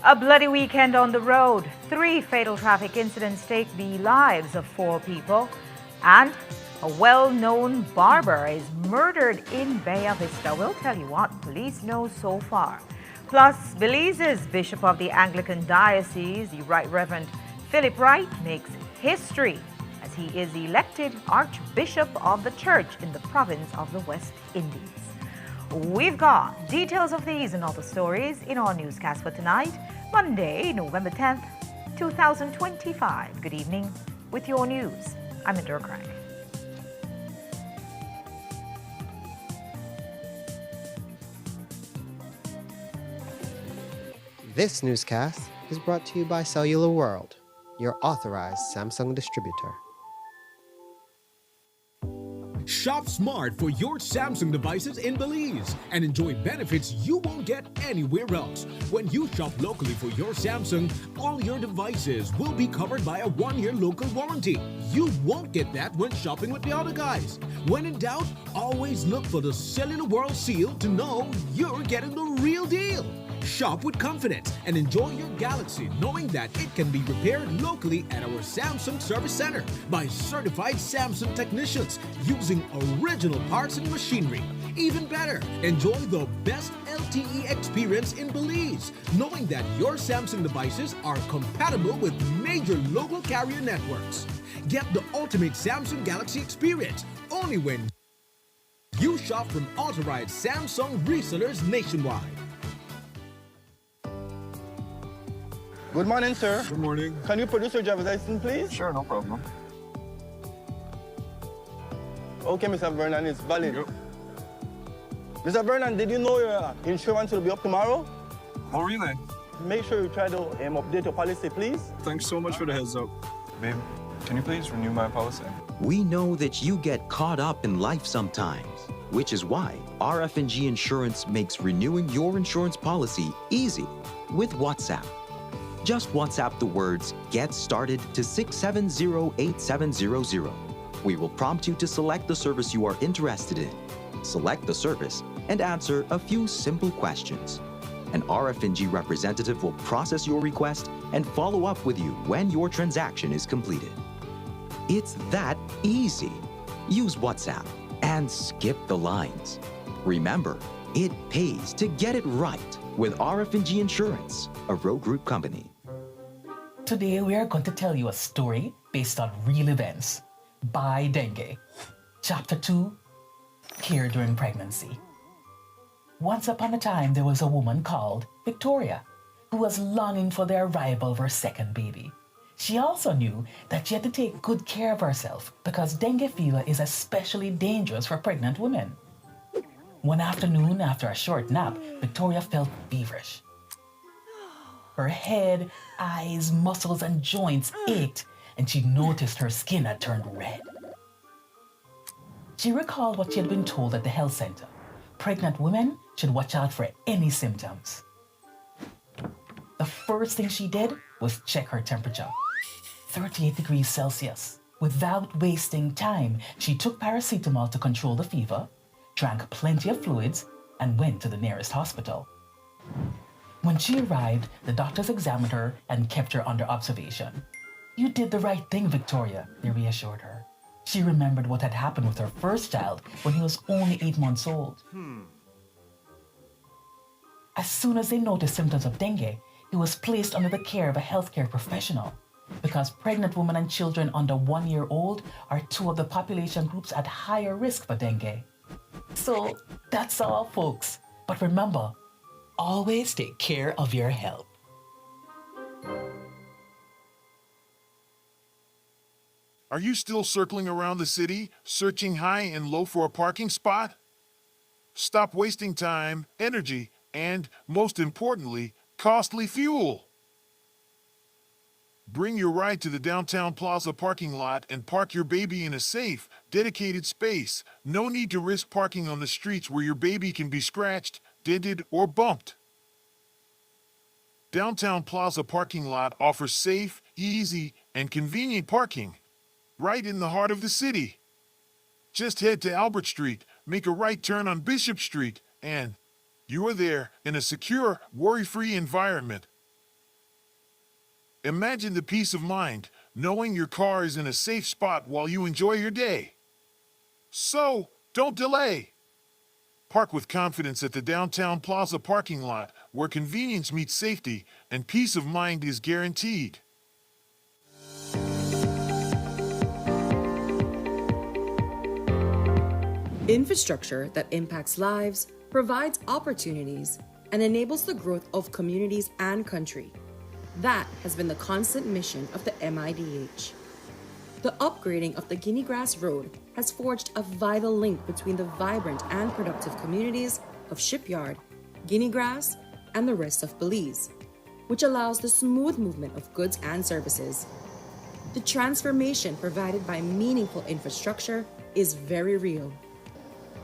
A bloody weekend on the road. 3 fatal traffic incidents take the lives of 4 people. And a well-known barber is murdered in Bella Vista. We'll tell you what police know so far. Plus, Belize's Bishop of the Anglican Diocese, the Right Reverend Philip Wright, makes history as he is elected Archbishop of the Church in the province of the West Indies. We've got details of these and other stories in our newscast for tonight, Monday, November 10th, 2025. Good evening with your news. I'm Indra Craig. This newscast is brought to you by Cellular World, your authorized Samsung distributor. Shop smart for your Samsung devices in Belize and enjoy benefits you won't get anywhere else. When you shop locally for your Samsung, all your devices will be covered by a 1-year local warranty. You won't get that when shopping with the other guys. When in doubt, always look for the Cellular World seal to know you're getting the real deal. Shop with confidence and enjoy your Galaxy knowing that it can be repaired locally at our Samsung Service Center by certified Samsung technicians using original parts and machinery. Even better, enjoy the best LTE experience in Belize, knowing that your Samsung devices are compatible with major local carrier networks. Get the ultimate Samsung Galaxy experience only when you shop from authorized Samsung resellers nationwide. Good morning, sir. Good morning. Can you produce your driver's license, please? Sure, no problem. Okay, Mr. Vernon, it's valid. Yep. Mr. Vernon, did you know your insurance will be up tomorrow? Oh, really? Make sure you try to update your policy, please. Thanks so much for the heads up. Babe, can you please renew my policy? We know that you get caught up in life sometimes, which is why RF&G Insurance makes renewing your insurance policy easy with WhatsApp. Just WhatsApp the words "Get Started" to 670-8700. We will prompt you to select the service you are interested in. Select the service and answer a few simple questions. An RF&G representative will process your request and follow up with you when your transaction is completed. It's that easy. Use WhatsApp and skip the lines. Remember, it pays to get it right with RF&G Insurance, a Road Group company. Today, we are going to tell you a story based on real events by Dengue. Chapter 2, Care During Pregnancy. Once upon a time, there was a woman called Victoria who was longing for the arrival of her second baby. She also knew that she had to take good care of herself because dengue fever is especially dangerous for pregnant women. One afternoon, after a short nap, Victoria felt feverish. Her head, eyes, muscles, and joints ached, and she noticed her skin had turned red. She recalled what she had been told at the health center. Pregnant women should watch out for any symptoms. The first thing she did was check her temperature, 38 degrees Celsius. Without wasting time, she took paracetamol to control the fever, drank plenty of fluids, and went to the nearest hospital. When she arrived, the doctors examined her and kept her under observation. "You did the right thing, Victoria," they reassured her. She remembered what had happened with her first child when he was only 8 months old. As soon as they noticed symptoms of dengue, he was placed under the care of a healthcare professional because pregnant women and children under 1 year old are 2 of the population groups at higher risk for dengue. So that's all, folks. But remember, always take care of your health. Are you still circling around the city, searching high and low for a parking spot? Stop wasting time, energy, and, most importantly, costly fuel. Bring your ride to the Downtown Plaza parking lot and park your baby in a safe, dedicated space. No need to risk parking on the streets where your baby can be scratched, dented, or bumped. Downtown Plaza parking lot offers safe, easy, and convenient parking right in the heart of the city. Just head to Albert Street, make a right turn on Bishop Street, and you are there in a secure, worry-free environment. Imagine the peace of mind knowing your car is in a safe spot while you enjoy your day. So, don't delay. Park with confidence at the Downtown Plaza parking lot, where convenience meets safety and peace of mind is guaranteed. Infrastructure that impacts lives, provides opportunities, and enables the growth of communities and country. That has been the constant mission of the MIDH. The upgrading of the Guinea Grass Road has forged a vital link between the vibrant and productive communities of Shipyard, Guinea Grass, and the rest of Belize, which allows the smooth movement of goods and services. The transformation provided by meaningful infrastructure is very real.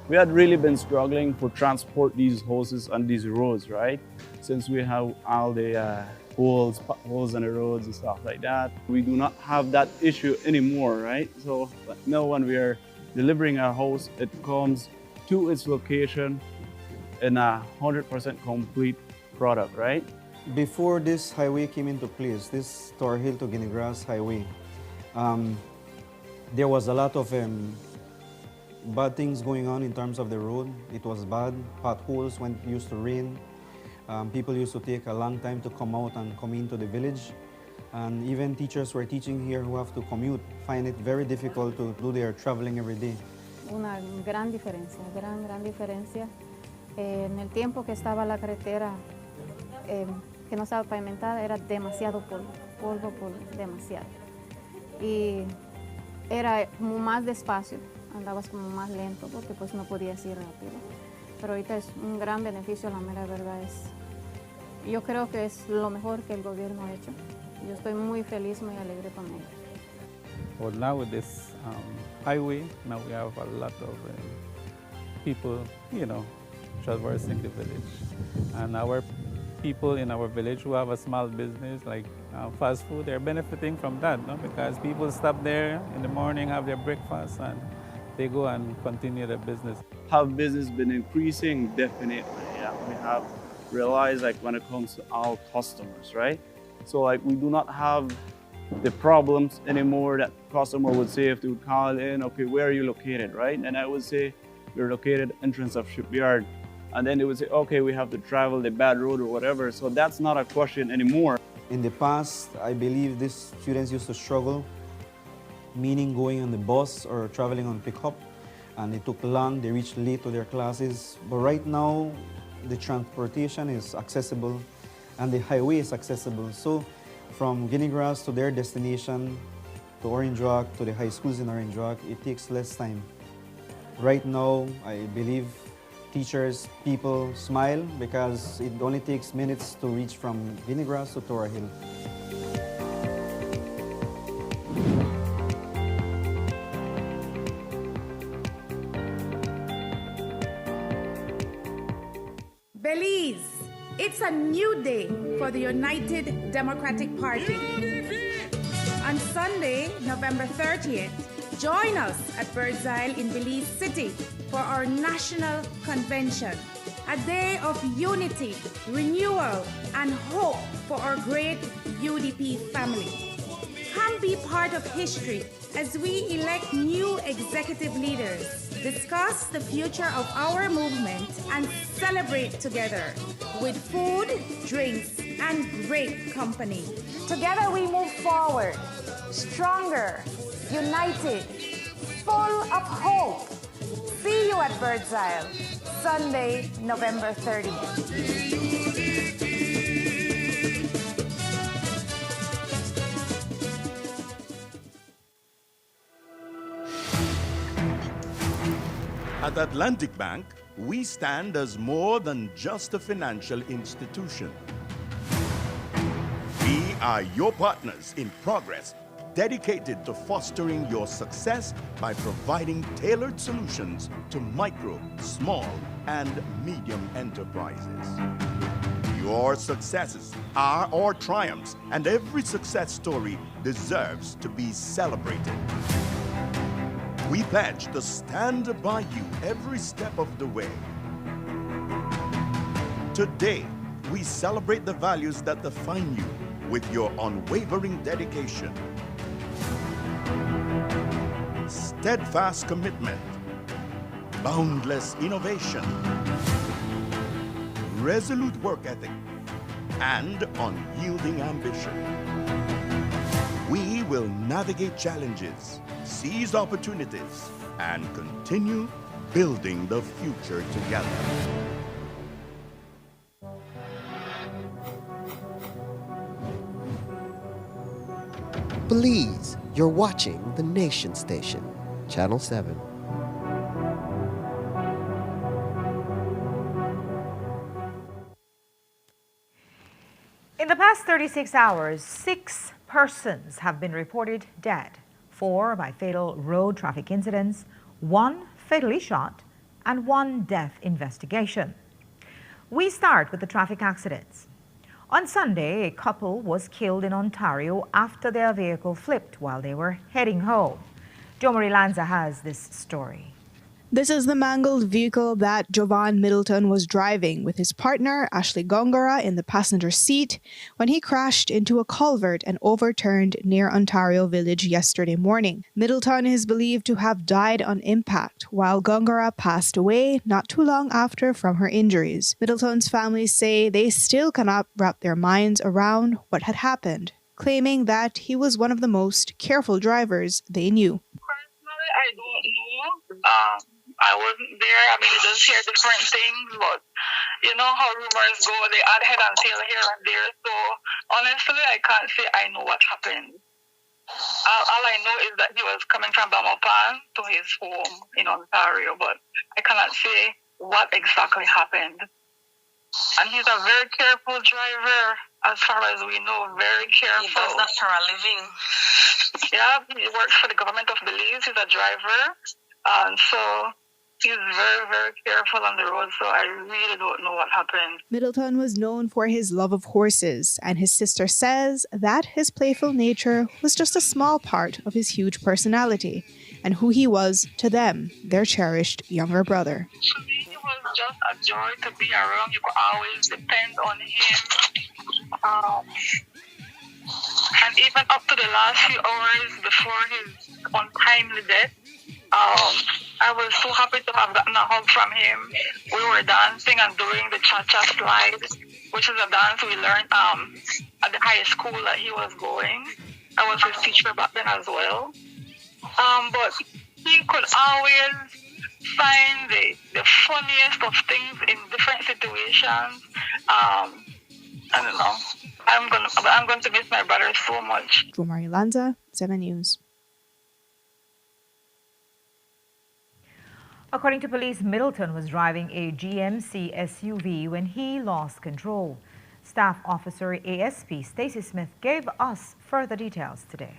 We had really been struggling to transport these hoses on these roads, right? Since we have all the holes on the roads and stuff like that. We do not have that issue anymore, right? So now when we are delivering our hose, it comes to its location in a 100% complete product, right? Before this highway came into place, this Tower Hill to Guinea Grass highway, there was a lot of bad things going on in terms of the road. It was bad. Potholes when it used to rain. People used to take a long time to come out and come into the village. And even teachers who are teaching here who have to commute find it very difficult to do their traveling every day. Una gran diferencia, gran diferencia. En el tiempo que estaba la carretera, que no estaba pavimentada, era demasiado polvo, demasiado. Y era como más despacio. Andabas como más lento porque pues no podías ir rápido. Pero ahorita es un gran beneficio, la mera verdad es, yo creo que es lo mejor que el gobierno ha hecho. Yo estoy muy feliz, muy alegre con ello. Well, now with this highway, now we have a lot of people, traversing the village. And our people in our village who have a small business like fast food, they're benefiting from that, no? Because people stop there in the morning, have their breakfast, and they go and continue their business. Have business been increasing? Definitely. Yeah, we have realized like when it comes to our customers, right? So like we do not have the problems anymore that customer would say if they would call in, okay, where are you located, right? And I would say we're located entrance of Shipyard. And then they would say, okay, we have to travel the bad road or whatever. So that's not a question anymore. In the past, I believe these students used to struggle, meaning going on the bus or traveling on pickup, and it took long, they reached late to their classes. But right now, the transportation is accessible and the highway is accessible. So from Guinea Grass to their destination, to Orange Rock, to the high schools in Orange Rock, it takes less time. Right now, I believe teachers, people smile because it only takes minutes to reach from Guinea Grass to Tower Hill. Belize, it's a new day for the United Democratic Party. On Sunday, November 30th, join us at Birdseye in Belize City for our national convention, a day of unity, renewal, and hope for our great UDP family. Come be part of history as we elect new executive leaders, discuss the future of our movement, and celebrate together with food, drinks, and great company. Together we move forward, stronger, united, full of hope. See you at Birdseye, Sunday, November 30th. At Atlantic Bank, we stand as more than just a financial institution. We are your partners in progress, dedicated to fostering your success by providing tailored solutions to micro, small, and medium enterprises. Your successes are our triumphs, and every success story deserves to be celebrated. We pledge to stand by you every step of the way. Today, we celebrate the values that define you, with your unwavering dedication, steadfast commitment, boundless innovation, resolute work ethic, and unyielding ambition. We will navigate challenges, seize opportunities, and continue building the future together. Belize, you're watching the Nation Station, Channel 7. In the past 36 hours, 6 persons have been reported dead, 4 by fatal road traffic incidents, 1 fatally shot, and 1 death investigation. We start with the traffic accidents. On Sunday, a couple was killed in Ontario after their vehicle flipped while they were heading home. Jomari Lanza has this story. This is the mangled vehicle that Jovan Middleton was driving with his partner, Ashley Gongora, in the passenger seat when he crashed into a culvert and overturned near Ontario Village yesterday morning. Middleton is believed to have died on impact, while Gongora passed away not too long after from her injuries. Middleton's family say they still cannot wrap their minds around what had happened, claiming that he was one of the most careful drivers they knew. Personally, I don't know. I wasn't there. I mean, you just hear different things, but you know how rumors go. They add head and tail here and there. So honestly, I can't say I know what happened. All I know is that he was coming from Belmopan to his home in Ontario, but I cannot say what exactly happened. And he's a very careful driver, as far as we know, very careful. He does that for a living. Yeah, he works for the government of Belize. He's a driver. And so he's very, very careful on the road, so I really don't know what happened. Middleton was known for his love of horses, and his sister says that his playful nature was just a small part of his huge personality and who he was to them, their cherished younger brother. To me, it was just a joy to be around. You could always depend on him. And even up to the last few hours before his untimely death, I was so happy to have gotten a hug from him. We were dancing and doing the cha-cha slide, which is a dance we learned at the high school that he was going. I was his teacher back then as well. But he could always find the funniest of things in different situations. I don't know. I'm going to miss my brother so much. Jomari Lanza, 7 News. According to police, Middleton was driving a GMC SUV when he lost control. Staff Officer ASP Stacey Smith gave us further details today.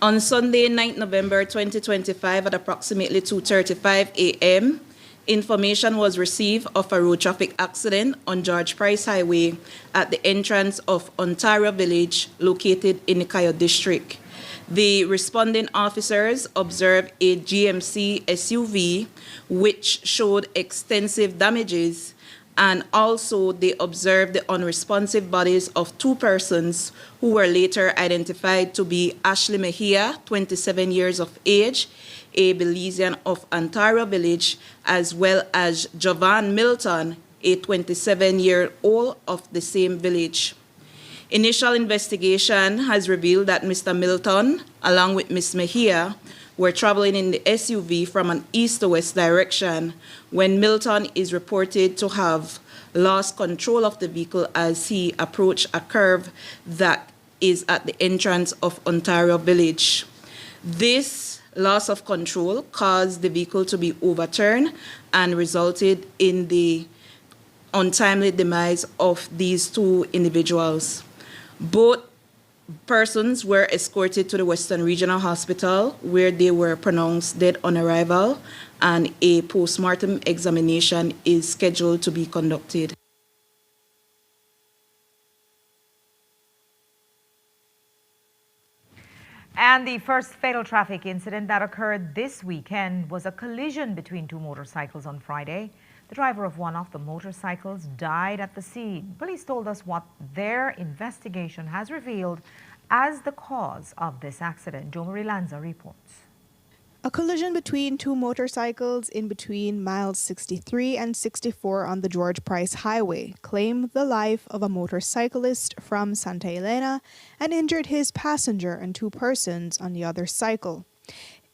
On Sunday, 9th November 2025 at approximately 2:35 a.m., information was received of a road traffic accident on George Price Highway at the entrance of Ontario Village, located in Nikayo District. The responding officers observed a GMC SUV which showed extensive damages, and also they observed the unresponsive bodies of 2 persons who were later identified to be Ashley Mejia, 27 years of age, a Belizean of Ontario Village, as well as Jovan Middleton, a 27-year-old of the same village. Initial investigation has revealed that Mr. Middleton, along with Ms. Mejia, were traveling in the SUV from an east to west direction when Middleton is reported to have lost control of the vehicle as he approached a curve that is at the entrance of Ontario Village. This loss of control caused the vehicle to be overturned and resulted in the untimely demise of these 2 individuals. Both persons were escorted to the Western Regional Hospital, where they were pronounced dead on arrival, and a post-mortem examination is scheduled to be conducted. And the first fatal traffic incident that occurred this weekend was a collision between 2 motorcycles on Friday. The driver of one of the motorcycles died at the scene. Police told us what their investigation has revealed as the cause of this accident. Jo Marie Lanza reports. A collision between two motorcycles in between miles 63 and 64 on the George Price Highway claimed the life of a motorcyclist from Santa Elena and injured his passenger and two persons on the other cycle.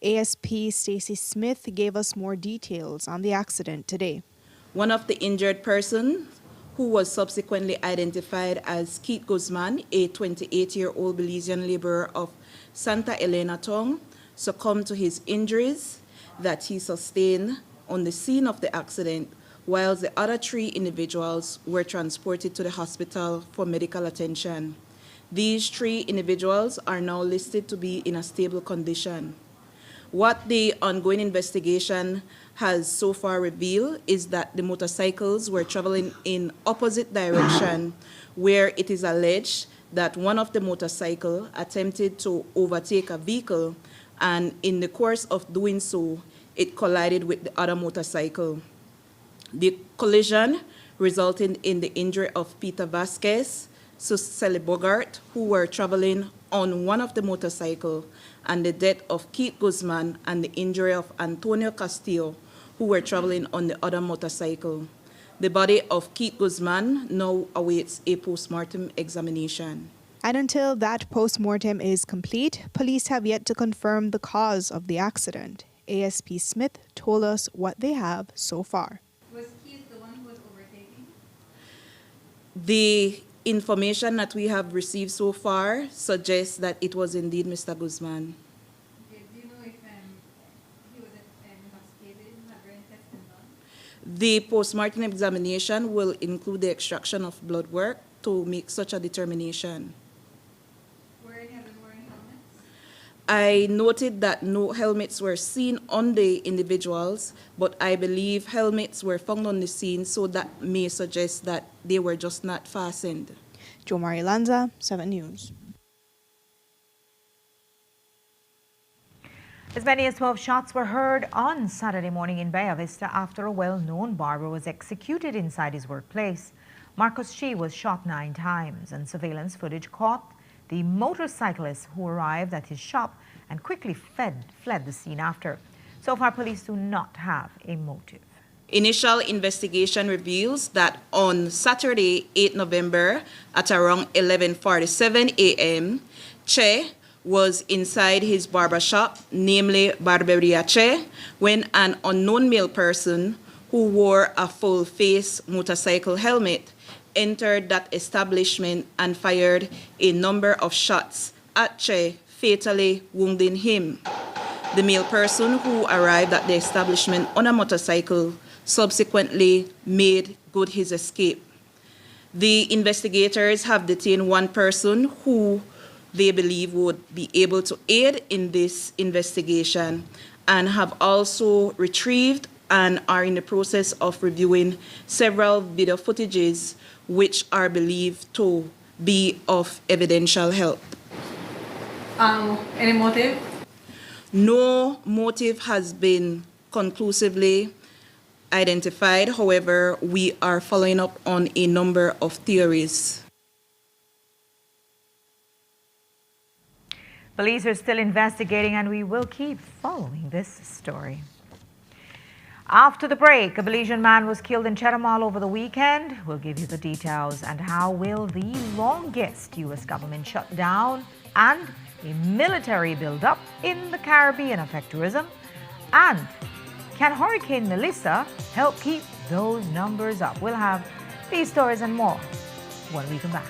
ASP Stacy Smith gave us more details on the accident today. One of the injured persons, who was subsequently identified as Keith Guzman, a 28-year-old Belizean laborer of Santa Elena Town, succumbed to his injuries that he sustained on the scene of the accident, while the other three individuals were transported to the hospital for medical attention. These three individuals are now listed to be in a stable condition. What the ongoing investigation has so far revealed is that the motorcycles were traveling in opposite direction, where it is alleged that one of the motorcycles attempted to overtake a vehicle, and in the course of doing so, it collided with the other motorcycle. The collision resulted in the injury of Peter Vasquez, Suseli Bogart, who were traveling on one of the motorcycles, and the death of Keith Guzman and the injury of Antonio Castillo, who were traveling on the other motorcycle. The body of Keith Guzman now awaits a post-mortem examination. And until that post-mortem is complete, police have yet to confirm the cause of the accident. ASP Smith told us what they have so far. Was Keith the one who was overtaking? The information that we have received so far suggests that it was indeed Mr. Guzman. Okay, do you know if he was intoxicated? Have any tests been done? The post-mortem examination will include the extraction of blood work to make such a determination. I noted that no helmets were seen on the individuals, but I believe helmets were found on the scene, so that may suggest that they were just not fastened. Jo Marie Lanza, 7 News. As many as 12 shots were heard on Saturday morning in Bella Vista after a well-known barber was executed inside his workplace. Marcus Shee was shot 9 times, and surveillance footage caught the motorcyclist who arrived at his shop and quickly fled the scene after. So far, police do not have a motive. Initial investigation reveals that on Saturday, 8 November, at around 11:47 a.m., Che was inside his barber shop, namely Barberia Che, when an unknown male person who wore a full-face motorcycle helmet entered that establishment and fired a number of shots at Che, fatally wounding him. The male person who arrived at the establishment on a motorcycle subsequently made good his escape. The investigators have detained one person who they believe would be able to aid in this investigation, and have also retrieved and are in the process of reviewing several video footages which are believed to be of evidential help. Any motive? No motive has been conclusively identified. However, we are following up on a number of theories. Police are still investigating, and we will keep following this story. After the break, a Belizean man was killed in Chetumal over the weekend. We'll give you the details. And how will the longest U.S. government shutdown and a military buildup in the Caribbean affect tourism? And can Hurricane Melissa help keep those numbers up? We'll have these stories and more when we come back.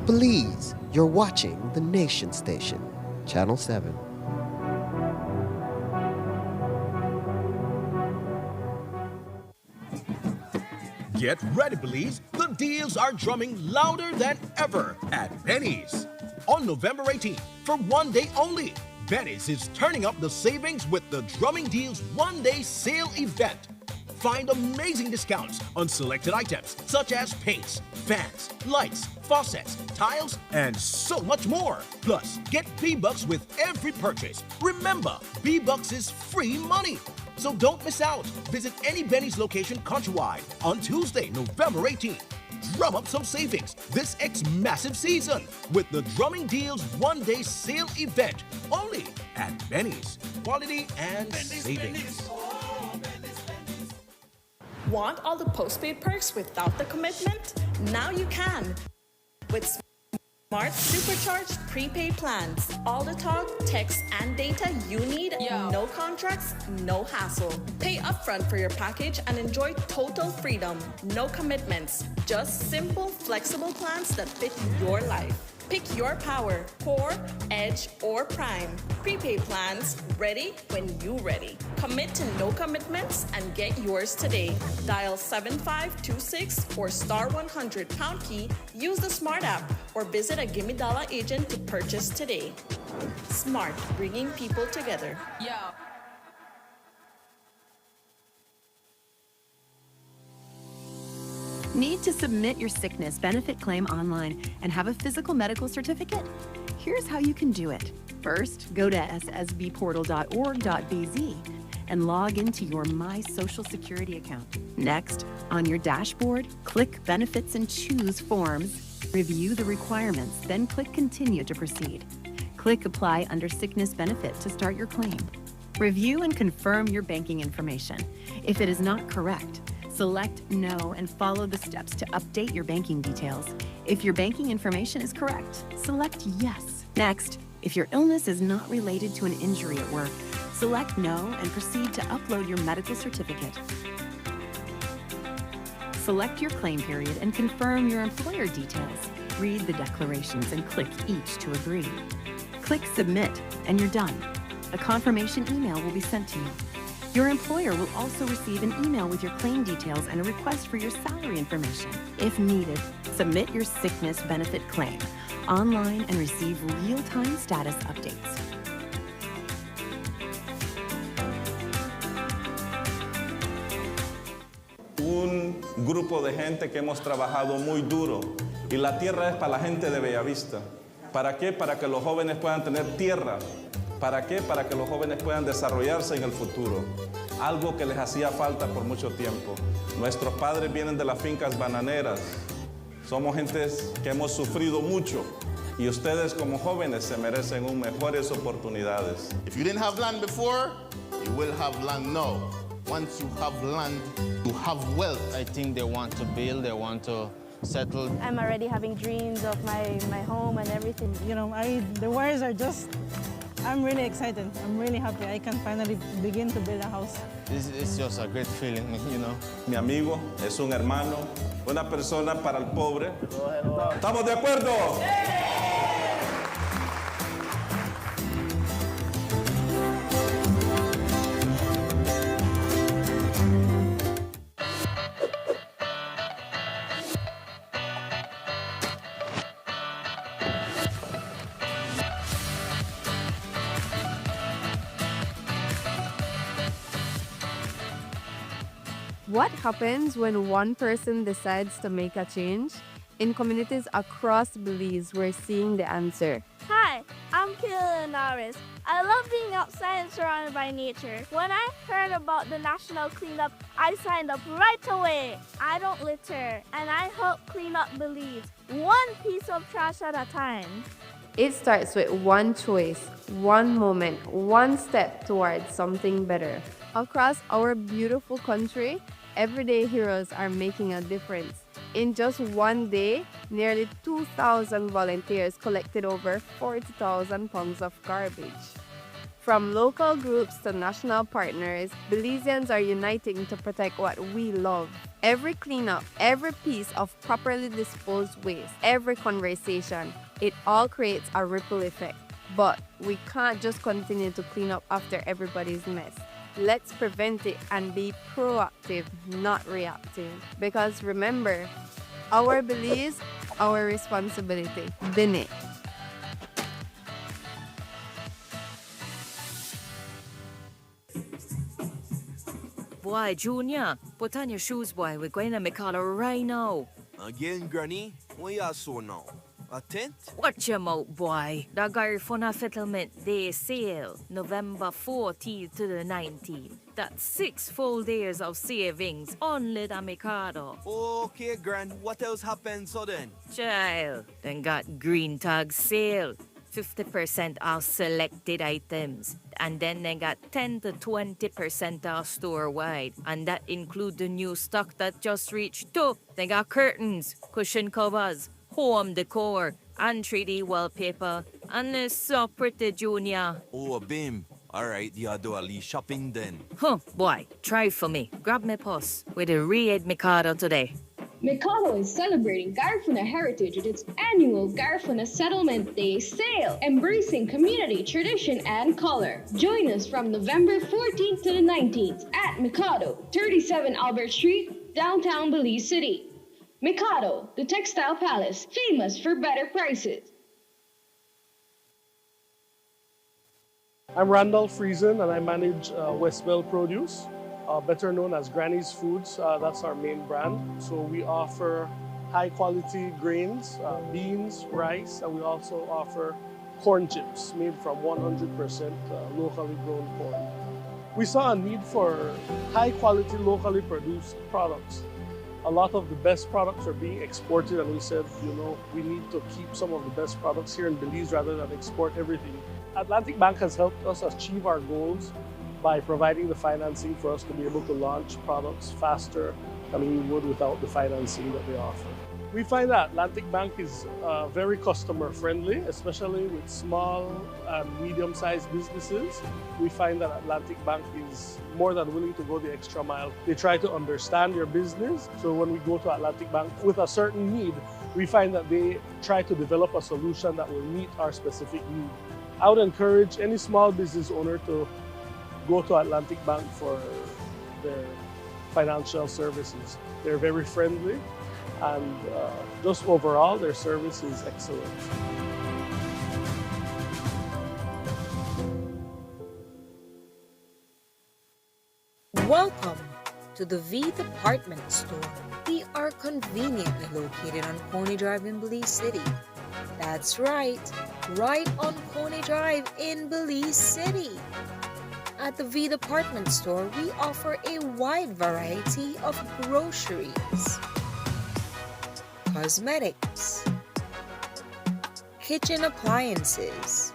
Belize, you're watching the Nation Station, Channel 7. Get ready, Belize. The deals are drumming louder than ever at Benny's. On November 18th, for one day only, Benny's is turning up the savings with the Drumming Deals one-day sale event. Find amazing discounts on selected items such as paints, fans, lights, faucets, tiles, and so much more. Plus, get B-Bucks with every purchase. Remember, B-Bucks is free money. So don't miss out. Visit any Benny's location countrywide on Tuesday, November 18th. Drum up some savings this massive season with the Drumming Deals one-day sale event only at Benny's. Quality and savings. Want all the postpaid perks without the commitment? Now you can with Smart Supercharged prepaid plans. All the talk, text, and data you need. No contracts, no hassle. Pay upfront for your package and enjoy total freedom. No commitments. Just simple, flexible plans that fit your life. Pick your power, Core, Edge, or Prime. Prepaid plans, ready when you ready. Commit to no commitments and get yours today. Dial 7526 or star 100 pound key, use the Smart app, or visit a Gimme Dollar agent to purchase today. Smart, bringing people together. Need to submit your sickness benefit claim online and have a physical medical certificate? Here's how you can do it. First, go to ssbportal.org.bz and log into your My Social Security account. Next, on your dashboard, click Benefits and choose Forms. Review the requirements, then click Continue to proceed. Click Apply under Sickness Benefit to start your claim. Review and confirm your banking information. If it is not correct, select No and follow the steps to update your banking details. If your banking information is correct, select Yes. Next, if your illness is not related to an injury at work, select No and proceed to upload your medical certificate. Select your claim period and confirm your employer details. Read the declarations and click each to agree. Click Submit and you're done. A confirmation email will be sent to you. Your employer will also receive an email with your claim details and a request for your salary information. If needed, submit your sickness benefit claim online and receive real-time status updates. Un grupo de gente que hemos trabajado muy duro y la tierra es para la gente de Bellavista. ¿Para qué? Para que los jóvenes puedan tener tierra. ¿Para qué? Para que los jóvenes puedan desarrollarse en el futuro. Algo que les hacía falta por mucho tiempo. Nuestros padres vienen de las fincas bananeras. Somos gentes que hemos sufrido mucho. Y ustedes como jóvenes se merecen mejores oportunidades. If you didn't have land before, you will have land now. Once you have land, you have wealth. I think they want to build, they want to settle. I'm already having dreams of my home and everything. You know, the wires are just, I'm really excited. I'm really happy. I can finally begin to build a house. It's just a great feeling, you know. Mi amigo es un hermano, una persona para el pobre. ¿Estamos de acuerdo? What happens when one person decides to make a change? In communities across Belize, we're seeing the answer. Hi, I'm Kayla Linares. I love being outside and surrounded by nature. When I heard about the national cleanup, I signed up right away. I don't litter, and I help clean up Belize, one piece of trash at a time. It starts with one choice, one moment, one step towards something better. Across our beautiful country, everyday heroes are making a difference. In just one day, nearly 2,000 volunteers collected over 40,000 pounds of garbage. From local groups to national partners, Belizeans are uniting to protect what we love. Every cleanup, every piece of properly disposed waste, every conversation, it all creates a ripple effect. But we can't just continue to clean up after everybody's mess. Let's prevent it and be proactive, not reactive. Because remember, our Belize, our responsibility. Bini. boy, Junior. Put on your shoes, boy. We're going to Mikado right now. Again, Granny? What you so now? A tent? Watch your mouth, boy. The Garifuna Settlement Day sale, November 14th to the 19th. That's 6 full days of savings, only the Mikado. Okay, Gran. What else happened so then? Child, then got green tag sale. 50% off selected items. And then they got 10 to 20% off store-wide. And that include the new stock that just reached too. They got curtains, cushion covers, home decor, and 3D wallpaper. And it's so pretty, Junior. Oh, Bim. Alright, you do a little shopping then. Huh, boy, try for me. Grab me purse with a Red Mikado today. Mikado is celebrating Garifuna heritage with its annual Garifuna Settlement Day sale, embracing community, tradition, and color. Join us from November 14th to the 19th at Mikado, 37 Albert Street, downtown Belize City. Mikado, the textile palace, famous for better prices. I'm Randolph Friesen and I manage Westbell Produce. Better known as Granny's Foods. That's our main brand. So we offer high quality grains, beans, rice, and we also offer corn chips made from 100% locally grown corn. We saw a need for high quality locally produced products. A lot of the best products are being exported, and we said, we need to keep some of the best products here in Belize rather than export everything. Atlantic Bank has helped us achieve our goals by providing the financing for us to be able to launch products faster than we would without the financing that they offer. We find that Atlantic Bank is very customer friendly, especially with small and medium-sized businesses. We find that Atlantic Bank is more than willing to go the extra mile. They try to understand your business. So when we go to Atlantic Bank with a certain need, we find that they try to develop a solution that will meet our specific need. I would encourage any small business owner to go to Atlantic Bank for their financial services. They're very friendly, and just overall, their service is excellent. Welcome to the V Department Store. We are conveniently located on Pony Drive in Belize City. That's right on Pony Drive in Belize City. At the V Department Store, we offer a wide variety of groceries, cosmetics, kitchen appliances,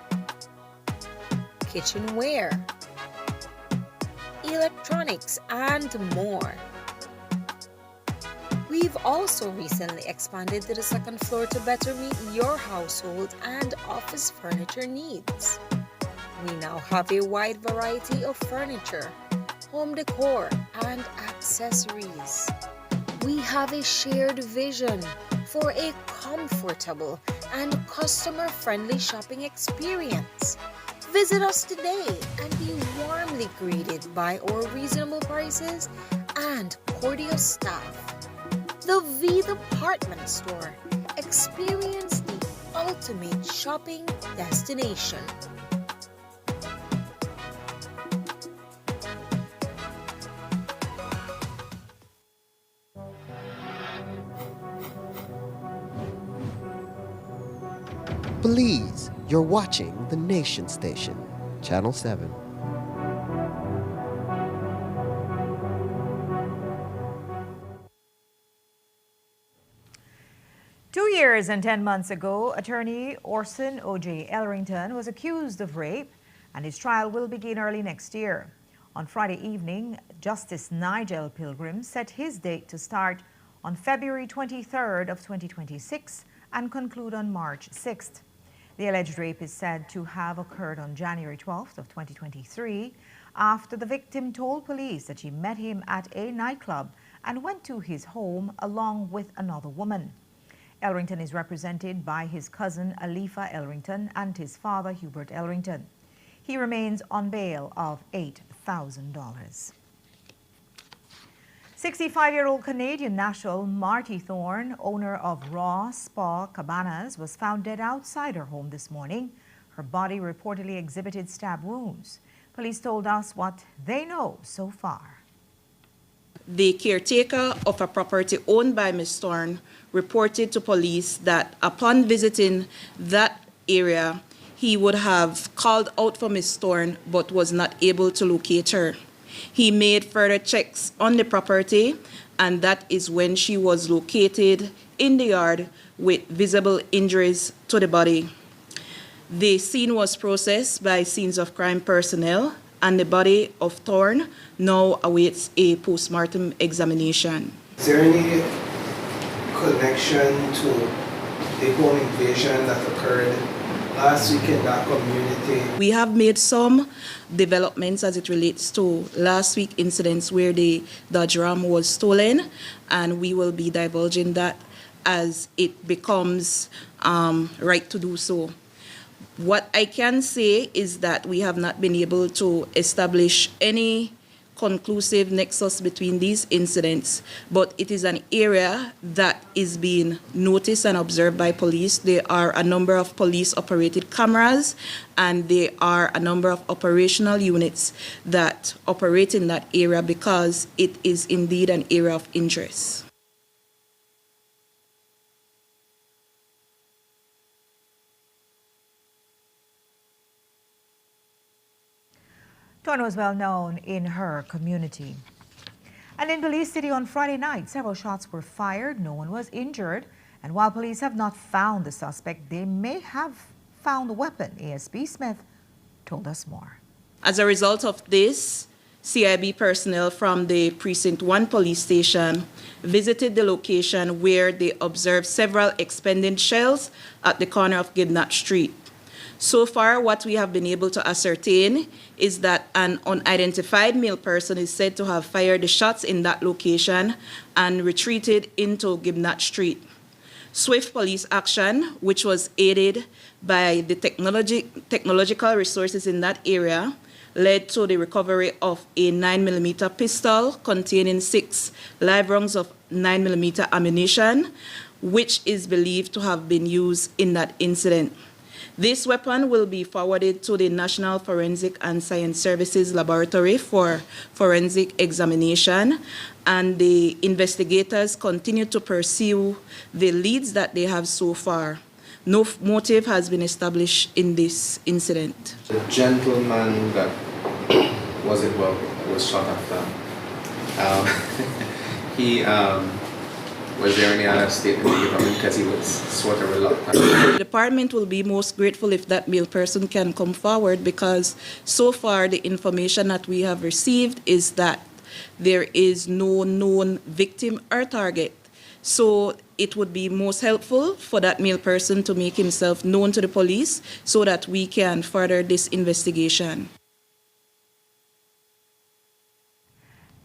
kitchenware, electronics, and more. We've also recently expanded to the second floor to better meet your household and office furniture needs. We now have a wide variety of furniture, home decor, and accessories. We have a shared vision for a comfortable and customer-friendly shopping experience. Visit us today and be warmly greeted by our reasonable prices and cordial staff. The V Department Store. Experience the ultimate shopping destination. Belize, you're watching the Nation Station, Channel 7. Years and 10 months ago, attorney Orson O.J. Elrington was accused of rape, and his trial will begin early next year. On Friday evening, Justice Nigel Pilgrim set his date to start on February 23rd of 2026 and conclude on March 6th. The alleged rape is said to have occurred on January 12th of 2023 after the victim told police that she met him at a nightclub and went to his home along with another woman. Elrington is represented by his cousin Alifa Elrington and his father Hubert Elrington. He remains on bail of $8,000. 65-year-old Canadian national Marty Thorne, owner of Raw Spa Cabanas, was found dead outside her home this morning. Her body reportedly exhibited stab wounds. Police told us what they know so far. the caretaker of a property owned by Ms. Thorne reported to police that upon visiting that area, he would have called out for Ms. Thorne but was not able to locate her. He made further checks on the property, and that is when she was located in the yard with visible injuries to the body. The scene was processed by scenes of crime personnel, and the body of Thorne now awaits a post-mortem examination. Is there any connection to the home invasion that occurred last week in that community? We have made some developments as it relates to last week incidents where the Dodge Ram was stolen, and we will be divulging that as it becomes right to do so. What I can say is that we have not been able to establish any conclusive nexus between these incidents, but it is an area that is being noticed and observed by police. There are a number of police-operated cameras, and there are a number of operational units that operate in that area because it is indeed an area of interest. Thorne was well known in her community. And in Belize City on Friday night, several shots were fired. No one was injured. And while police have not found the suspect, they may have found the weapon. ASP Smith told us more. As a result of this, CIB personnel from the Precinct 1 police station visited the location where they observed several expended shells at the corner of Gibnut Street. So far, what we have been able to ascertain is that an unidentified male person is said to have fired the shots in that location and retreated into Gibnut Street. Swift police action, which was aided by the technological resources in that area, led to the recovery of a 9mm pistol containing 6 live rounds of 9mm ammunition, which is believed to have been used in that incident. This weapon will be forwarded to the National Forensic and Science Services Laboratory for forensic examination, and the investigators continue to pursue the leads that they have so far. No motive has been established in this incident. The gentleman that was shot after, was there any other statement to give him because he was sort of reluctant? The department will be most grateful if that male person can come forward, because so far the information that we have received is that there is no known victim or target. So it would be most helpful for that male person to make himself known to the police so that we can further this investigation.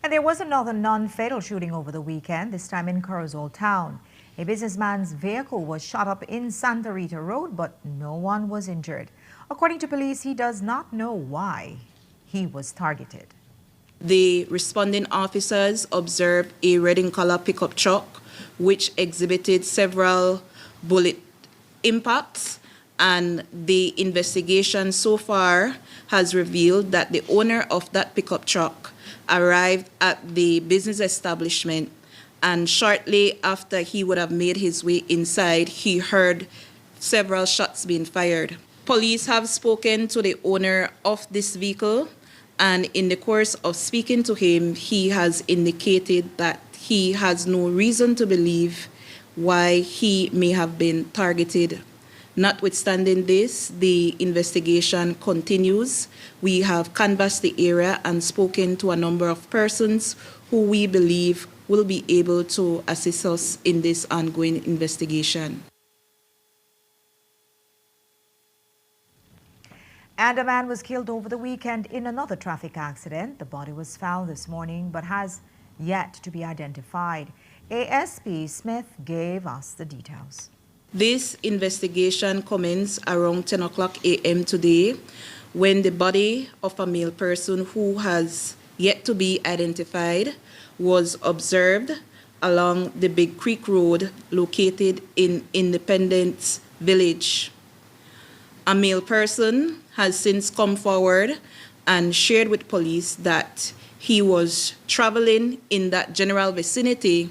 And there was another non-fatal shooting over the weekend, this time in Corozal Town. A businessman's vehicle was shot up in Santa Rita Road, but no one was injured. According to police, he does not know why he was targeted. The responding officers observed a red in color pickup truck which exhibited several bullet impacts, and the investigation so far has revealed that the owner of that pickup truck arrived at the business establishment, and shortly after he would have made his way inside, he heard several shots being fired. Police have spoken to the owner of this vehicle, and in the course of speaking to him, he has indicated that he has no reason to believe why he may have been targeted. Notwithstanding this, the investigation continues. We have canvassed the area and spoken to a number of persons who we believe will be able to assist us in this ongoing investigation. And a man was killed over the weekend in another traffic accident. The body was found this morning but has yet to be identified. ASP Smith gave us the details. This investigation commenced around 10 o'clock a.m. today when the body of a male person who has yet to be identified was observed along the Big Creek Road located in Independence Village. A male person has since come forward and shared with police that he was traveling in that general vicinity.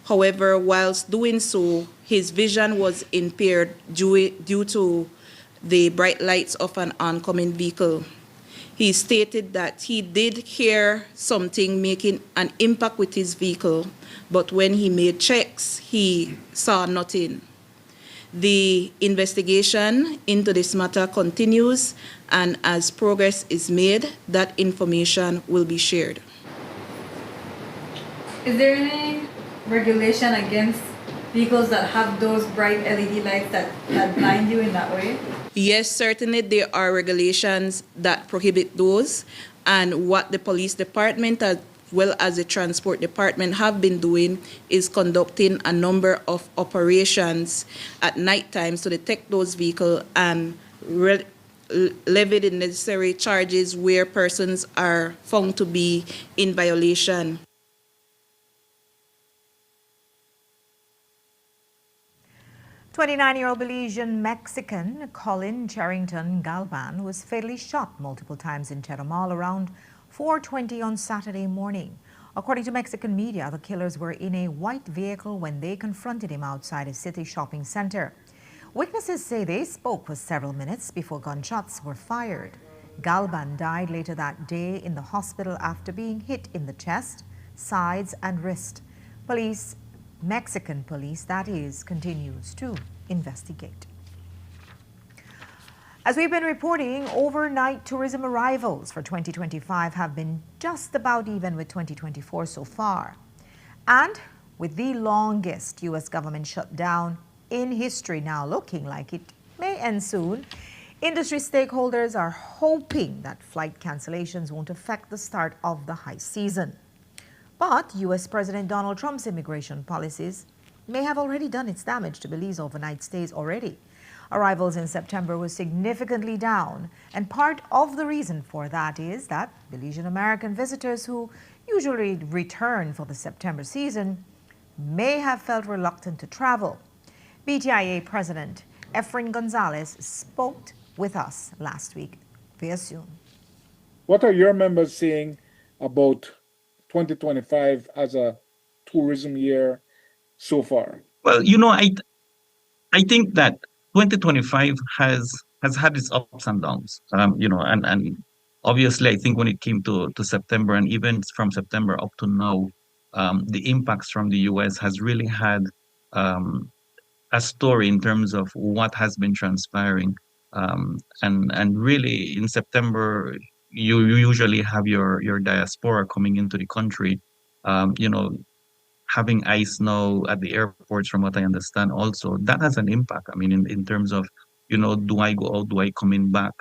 However, whilst doing so, his vision was impaired due to the bright lights of an oncoming vehicle. He stated that he did hear something making an impact with his vehicle, but when he made checks, he saw nothing. The investigation into this matter continues, and as progress is made, that information will be shared. Is there any regulation against vehicles that have those bright LED lights that blind you in that way? Yes, certainly there are regulations that prohibit those, and what the police department as well as the transport department have been doing is conducting a number of operations at night times to detect those vehicles and levy the necessary charges where persons are found to be in violation. "29-year-old Belizean Mexican Colin Charrington Galvan was fatally shot multiple times in Chetumal around 4:20 on Saturday morning. According to Mexican media, the killers were in a white vehicle when they confronted him outside a city shopping center. Witnesses say they spoke for several minutes before gunshots were fired. Galvan died later that day in the hospital after being hit in the chest, sides, and wrist. Mexican police, that is, continues to investigate. As we've been reporting, overnight tourism arrivals for 2025 have been just about even with 2024 so far. And with the longest U.S. government shutdown in history now looking like it may end soon, industry stakeholders are hoping that flight cancellations won't affect the start of the high season. But U.S. President Donald Trump's immigration policies may have already done its damage to Belize overnight stays already. Arrivals in September were significantly down, and part of the reason for that is that Belizean American visitors who usually return for the September season may have felt reluctant to travel. BTIA President Efrain Gonzalez spoke with us last week via Zoom. What are your members saying about 2025 as a tourism year so far? Well, I think that 2025 has had its ups and downs. And obviously, I think when it came to September and even from September up to now, the impacts from the U.S. has really had a story in terms of what has been transpiring. And really, in September, you usually have your diaspora coming into the country. Having ice now at the airports, from what I understand, also that has an impact. I mean, in terms of, do I go out? Do I come in back?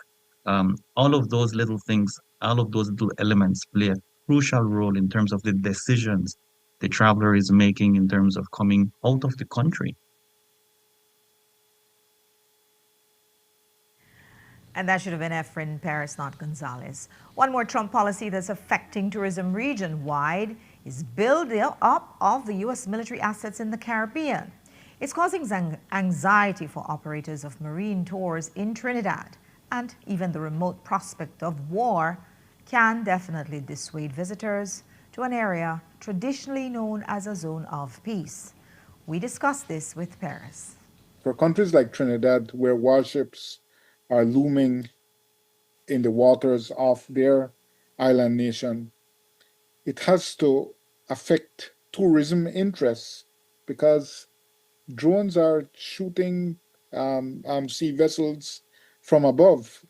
All of those little things, all of those little elements play a crucial role in terms of the decisions the traveler is making in terms of coming out of the country. And that should have been Efrain Paris, not Gonzalez. One more Trump policy that's affecting tourism region-wide is building up of the U.S. military assets in the Caribbean. It's causing anxiety for operators of marine tours in Trinidad, and even the remote prospect of war can definitely dissuade visitors to an area traditionally known as a zone of peace. We discussed this with Paris. For countries like Trinidad, where warships are looming in the waters of their island nation, it has to affect tourism interests because drones are shooting sea vessels from above,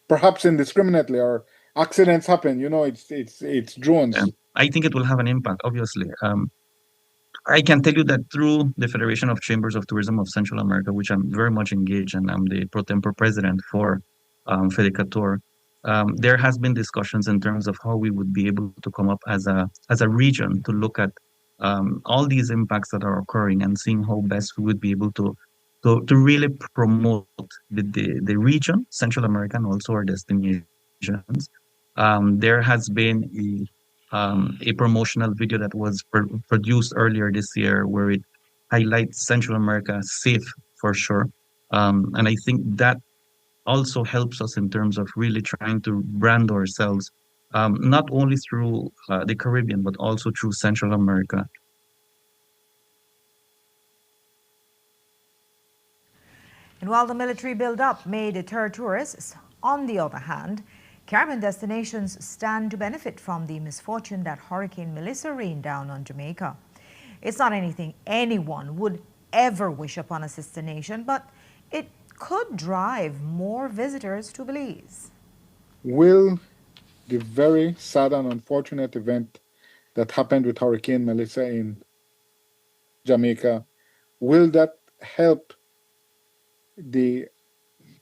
perhaps indiscriminately, or accidents happen. It's drones. Yeah. I think it will have an impact, obviously. I can tell you that through the Federation of Chambers of Tourism of Central America, which I'm very much engaged in, I'm the pro tempore president for FEDECATOR, there has been discussions in terms of how we would be able to come up as a region to look at all these impacts that are occurring and seeing how best we would be able to really promote the region, Central America, and also our destinations. There has been a promotional video that was produced earlier this year where it highlights Central America safe for sure. And I think that also helps us in terms of really trying to brand ourselves not only through the Caribbean, but also through Central America. And while the military build-up may deter tourists, on the other hand, Caribbean destinations stand to benefit from the misfortune that Hurricane Melissa rained down on Jamaica. It's not anything anyone would ever wish upon a sister nation, but it could drive more visitors to Belize. Will the very sad and unfortunate event that happened with Hurricane Melissa in Jamaica, will that help the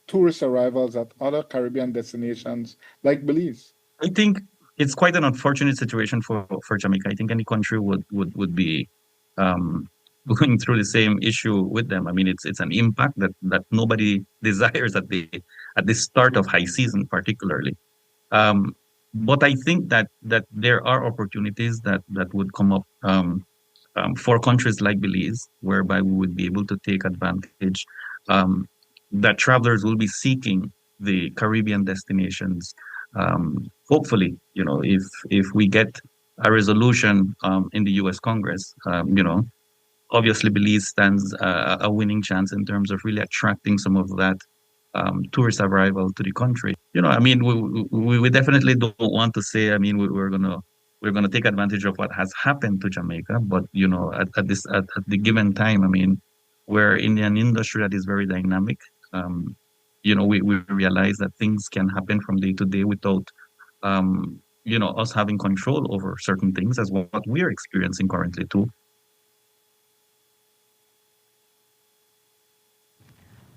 tourist arrivals at other Caribbean destinations like Belize? I think it's quite an unfortunate situation for Jamaica. I think any country would be going through the same issue with them. I mean, it's an impact that nobody desires at the start of high season, particularly. But I think that there are opportunities that would come up for countries like Belize, whereby we would be able to take advantage. That travelers will be seeking the Caribbean destinations. Hopefully, if we get a resolution in the U.S. Congress, obviously Belize stands a winning chance in terms of really attracting some of that tourist arrival to the country. I mean, we definitely don't want to say, I mean, we're gonna take advantage of what has happened to Jamaica, but at the given time, I mean, we're in an industry that is very dynamic. We realize that things can happen from day to day without us having control over certain things, as what we're experiencing currently too.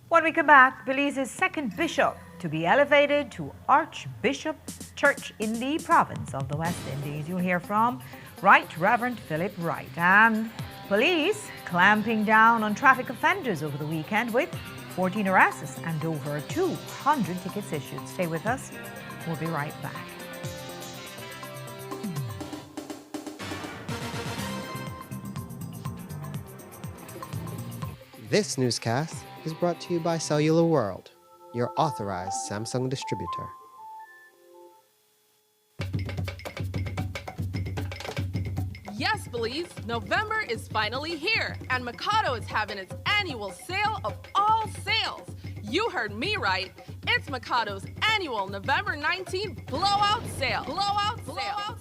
When we come back, Belize's second bishop to be elevated to Archbishop Church in the province of the West Indies. You'll hear from Right Reverend Philip Wright. And police clamping down on traffic offenders over the weekend with 14 arrests and over 200 tickets issued. Stay with us. We'll be right back. This newscast is brought to you by Cellular World, your authorized Samsung distributor. Yes, Belize, November is finally here, and Mikado is having its annual sale of all sales. You heard me right. It's Mikado's annual November 19th blowout sale. Blowout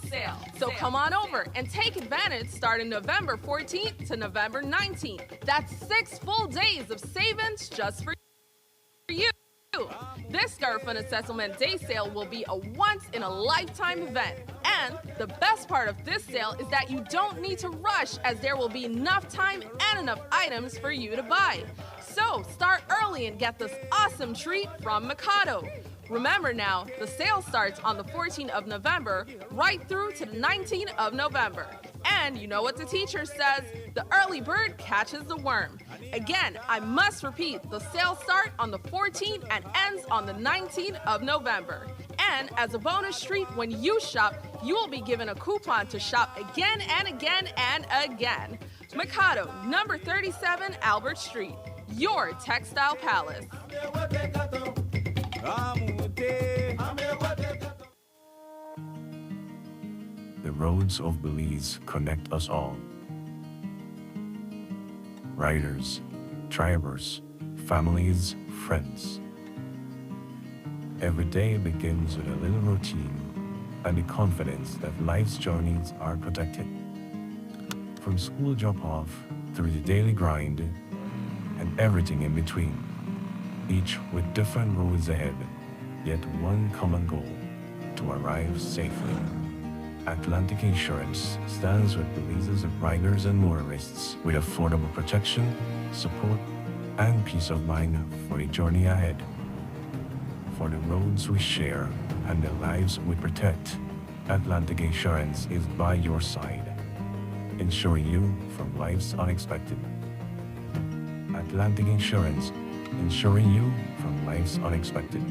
sale. So come on over and take advantage starting November 14th to November 19th. That's 6 full days of savings just for you. This Garifuna Settlement Day sale will be a once-in-a-lifetime event. And the best part of this sale is that you don't need to rush, as there will be enough time and enough items for you to buy. So start early and get this awesome treat from Mikado. Remember now, the sale starts on the 14th of November right through to the 19th of November. And you know what the teacher says, the early bird catches the worm. Again, I must repeat, the sale starts on the 14th and ends on the 19th of November. And as a bonus treat, when you shop, you will be given a coupon to shop again and again and again. Mikado, number 37 Albert Street, your textile palace. The roads of Belize connect us all. Riders, drivers, families, friends. Every day begins with a little routine and the confidence that life's journeys are protected. From school drop-off through the daily grind and everything in between, each with different roads ahead, yet one common goal: to arrive safely. Atlantic Insurance stands with Belize's riders and motorists with affordable protection, support, and peace of mind for the journey ahead. For the roads we share and the lives we protect, Atlantic Insurance is by your side, insuring you from life's unexpected. Atlantic Insurance, insuring you from life's unexpected.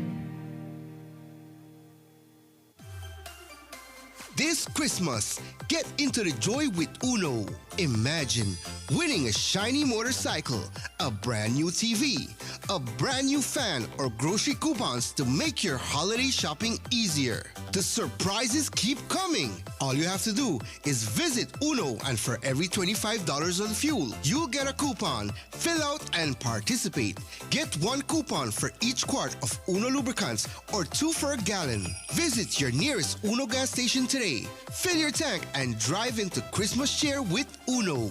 This It's Christmas. Get into the joy with Uno. Imagine winning a shiny motorcycle, a brand new TV, a brand new fan, or grocery coupons to make your holiday shopping easier. The surprises keep coming. All you have to do is visit Uno, and for every $25 on fuel, you'll get a coupon. Fill out and participate. Get one coupon for each quart of Uno lubricants or 2 for a gallon. Visit your nearest Uno gas station today. Fill your tank and drive into Christmas cheer with Uno.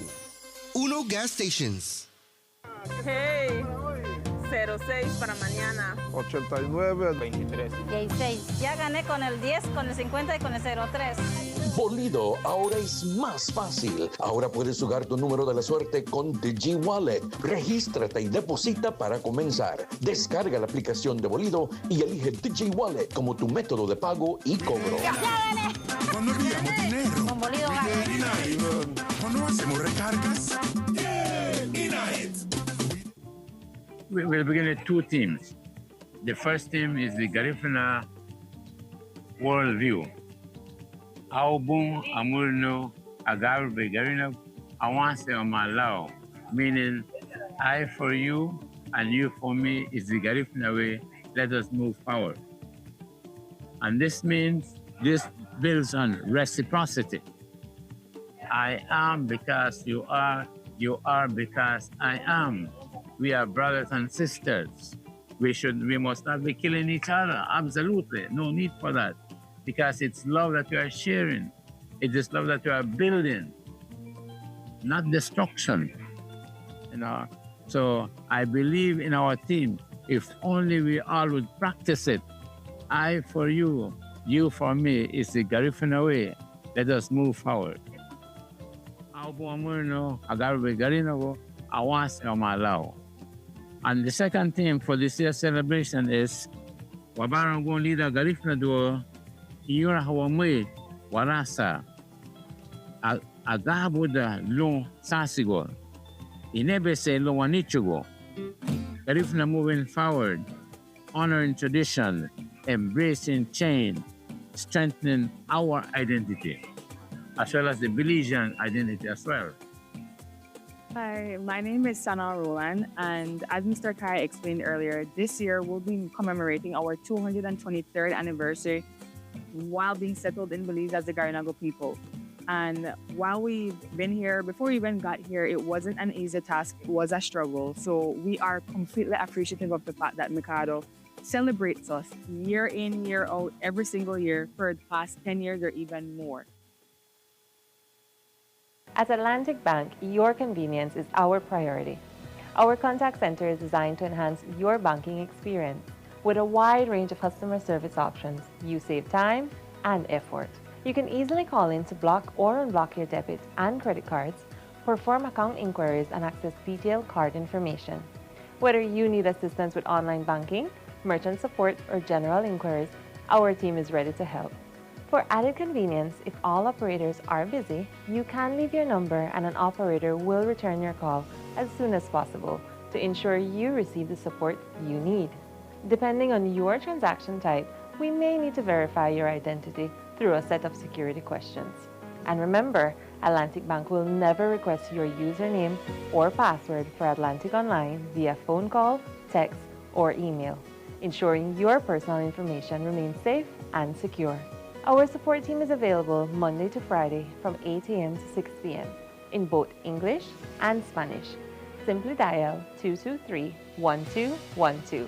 Uno gas stations. Hey, 06 para mañana. 89, 23. 16. Ya gané con el 10, con el 50 y con el 03. Bolido ahora es más fácil. Ahora puedes jugar tu número de la suerte con DigiWallet. Regístrate y deposita para comenzar. Descarga la aplicación de Bolido y elige DigiWallet como tu método de pago y cobro. ¡Ya gané! Cuando enviamos dinero. Con Bolido gané. Cuando hacemos recargas. We'll begin with 2 teams. The first team is the Garifuna Worldview. Aubun, Amurno, Agarbe, Garina, Awanse, Omalao, meaning I for you and you for me is the Garifuna way. Let us move forward. And this means this builds on reciprocity. I am because you are because I am. We are brothers and sisters. We must not be killing each other. Absolutely. No need for that. Because it's love that we are sharing. It is love that we are building, not destruction. So I believe in our team. If only we all would practice it. I for you, you for me is the Garifuna way. Let us move forward. And the second theme for this year's celebration is Wabarangon Leader Garifuna Duo Yura Hawamwe Warasa Agabuda Lo Sasigo Inebese Lo Wanichugo. Garifuna moving forward, honoring tradition, embracing change, strengthening our identity, as well as the Belizean identity as well. Hi, my name is Sana Roland, and as Mr. Kai explained earlier, this year we'll be commemorating our 223rd anniversary while being settled in Belize as the Garinago people. And while we've been here, before we even got here, it wasn't an easy task, it was a struggle. So we are completely appreciative of the fact that Mikado celebrates us year in, year out, every single year for the past 10 years or even more. At Atlantic Bank, your convenience is our priority. Our contact center is designed to enhance your banking experience. With a wide range of customer service options, you save time and effort. You can easily call in to block or unblock your debit and credit cards, perform account inquiries, and access detailed card information. Whether you need assistance with online banking, merchant support, or general inquiries, our team is ready to help. For added convenience, if all operators are busy, you can leave your number and an operator will return your call as soon as possible to ensure you receive the support you need. Depending on your transaction type, we may need to verify your identity through a set of security questions. And remember, Atlantic Bank will never request your username or password for Atlantic Online via phone call, text, or email, ensuring your personal information remains safe and secure. Our support team is available Monday to Friday from 8 a.m. to 6 p.m. in both English and Spanish. Simply dial 223-1212.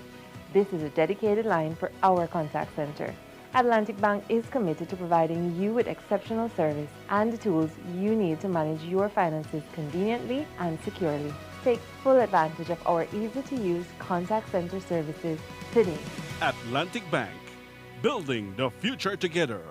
This is a dedicated line for our contact center. Atlantic Bank is committed to providing you with exceptional service and the tools you need to manage your finances conveniently and securely. Take full advantage of our easy-to-use contact center services today. Atlantic Bank, building the future together.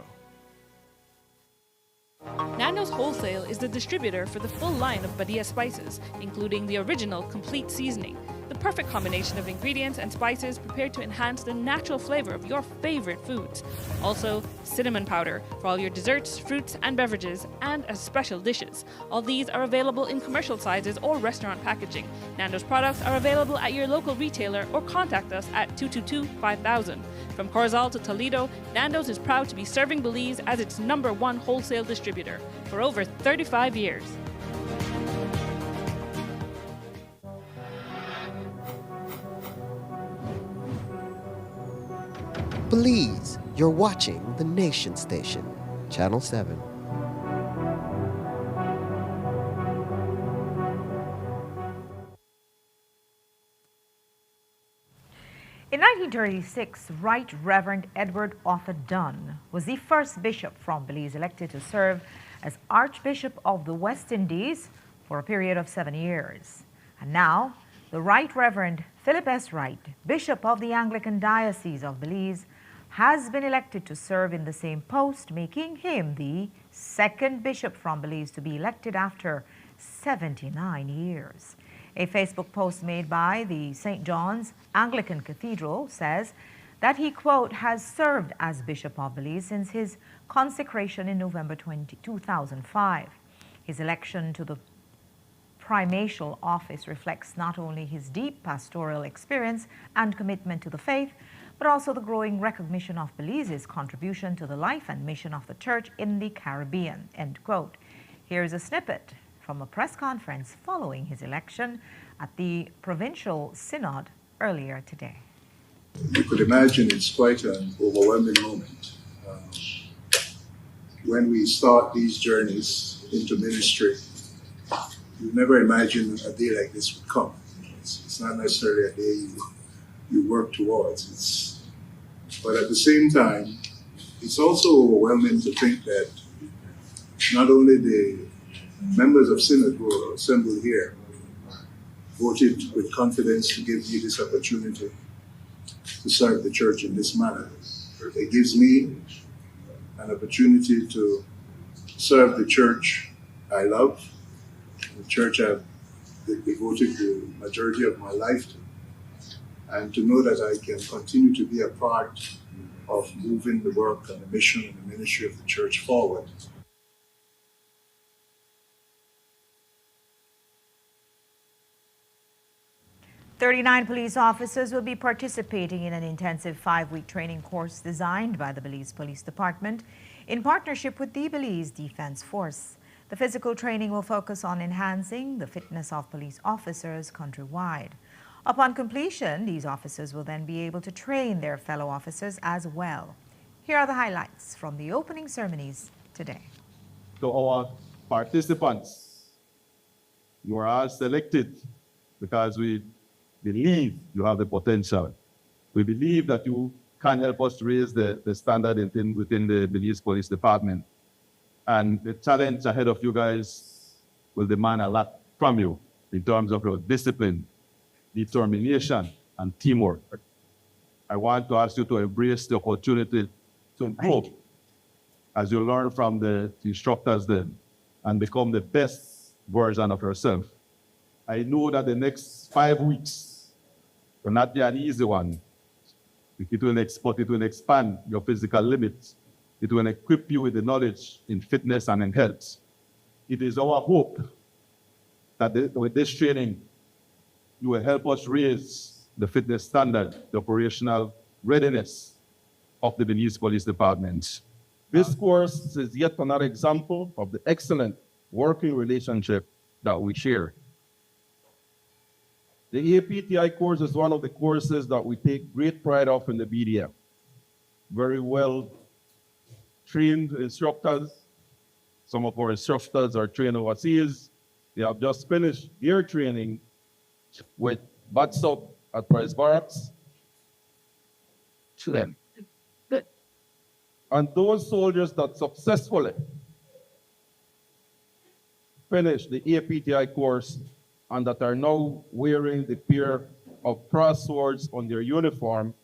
Nando's Wholesale is the distributor for the full line of Badia spices, including the original complete seasoning, the perfect combination of ingredients and spices prepared to enhance the natural flavor of your favorite foods. Also, cinnamon powder for all your desserts, fruits, and beverages, and as special dishes. All these are available in commercial sizes or restaurant packaging. Nando's products are available at your local retailer or contact us at 222-5000. From Corozal to Toledo, Nando's is proud to be serving Belize as its #1 wholesale distributor for over 35 years. Belize, you're watching the Nation Station, Channel 7. In 1936, Right Reverend Edward Arthur Dunn was the first bishop from Belize elected to serve as Archbishop of the West Indies for a period of 7 years. And now, the Right Reverend Philip S. Wright, Bishop of the Anglican Diocese of Belize, has been elected to serve in the same post, making him the second bishop from Belize to be elected after 79 years. A Facebook post made by the St. John's Anglican Cathedral says that he, quote, has served as Bishop of Belize since his consecration in November 2005. His election to the primatial office reflects not only his deep pastoral experience and commitment to the faith, but also the growing recognition of Belize's contribution to the life and mission of the Church in the Caribbean, end quote. Here's a snippet from a press conference following his election at the Provincial Synod earlier today. You could imagine it's quite an overwhelming moment. When we start these journeys into ministry, you never imagine a day like this would come. It's not necessarily a day you work towards. But at the same time, it's also overwhelming to think that not only the members of Synod who are assembled here voted with confidence to give me this opportunity to serve the Church in this manner. It gives me an opportunity to serve the Church I love, the Church I've devoted the majority of my life to, and to know that I can continue to be a part of moving the work and the mission and the ministry of the Church forward. "39 police officers will be participating in an intensive 5-week training course designed by the Belize Police Department in partnership with the Belize Defense Force. The physical training will focus on enhancing the fitness of police officers countrywide. Upon completion, these officers will then be able to train their fellow officers as well. Here are the highlights from the opening ceremonies today. To our participants, you are all selected because we believe you have the potential. We believe that you can help us raise the standard within the Belize Police Department. And the challenge ahead of you guys will demand a lot from you in terms of your discipline, determination, and teamwork. I want to ask you to embrace the opportunity to improve as you learn from the instructors then and become the best version of yourself. I know that the next 5 weeks will not be an easy one. It will expand your physical limits. It will equip you with the knowledge in fitness and in health. It is our hope that with this training, you will help us raise the fitness standard, the operational readiness of the Belize Police Department. This course is yet another example of the excellent working relationship that we share. The APTI course is one of the courses that we take great pride of in the BDF. Very well trained instructors. Some of our instructors are trained overseas. They have just finished their training with BATSUP at Price Barracks. To them. And those soldiers that successfully finished the APTI course and that are now wearing the pair of cross swords on their uniform